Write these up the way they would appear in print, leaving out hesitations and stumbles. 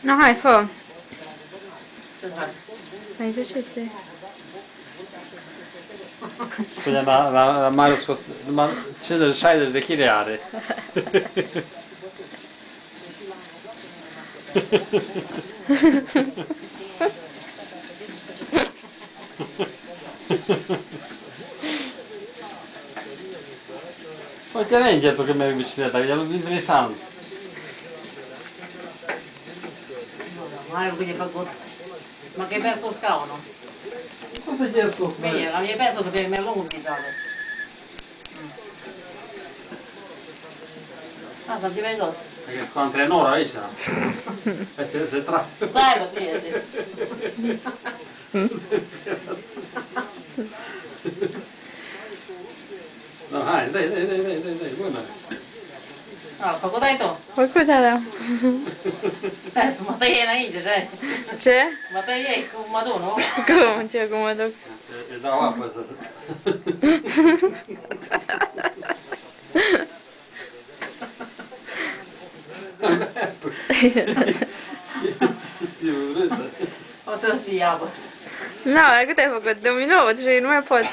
No, hai, fă. Ce faci? Hai, duceți. Spunea la Marius că numai 50-60 de kg are. Uite lei dietro che merg bicicleta, glielo vine șans. Mai rugă de făcut. Mă că e pe sus scaunul. Cum să fie sus? Bine, e pe sus, că te merg lungul picioare. Asta, te vei jos. Perché sto antrenor aici. Se trage. Stai, bă, prieteni. No, hai, dai, mână. A, făcut ai tu? Făcut alea. Mă tăiei înainte, ce? Ce? Mă tăiei, cum mă duc, nu? Cum? Ce? Cum mă duc? Îi dau apă să... O trebuie să fie apă. Nu, cât ai făcut? 2 minute și nu mai pot.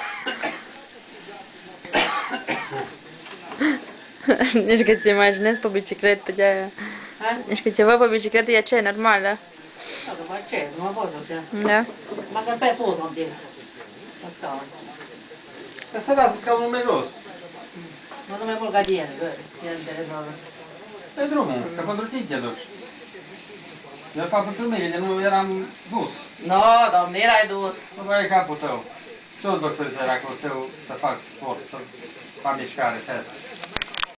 Nici că ți imaginezi pe bicicletă de aia. Nici că ceva pe bicicletă e ce, normală. Da, că mă ce, nu mă pot ce. Da? Mă că pe sus mă pic. Pe scaun. Că să lasă scaunul mai jos. Mă nu mai pot gardien, că e interesant. Pe drumul, că pentru tine te duci. Eu fac pentru mine, de nu eram dus. No, domne, erai dus. Nu mai e capul tău. Toți doctorii săi acolo să fac sport, să fac mișcare, test.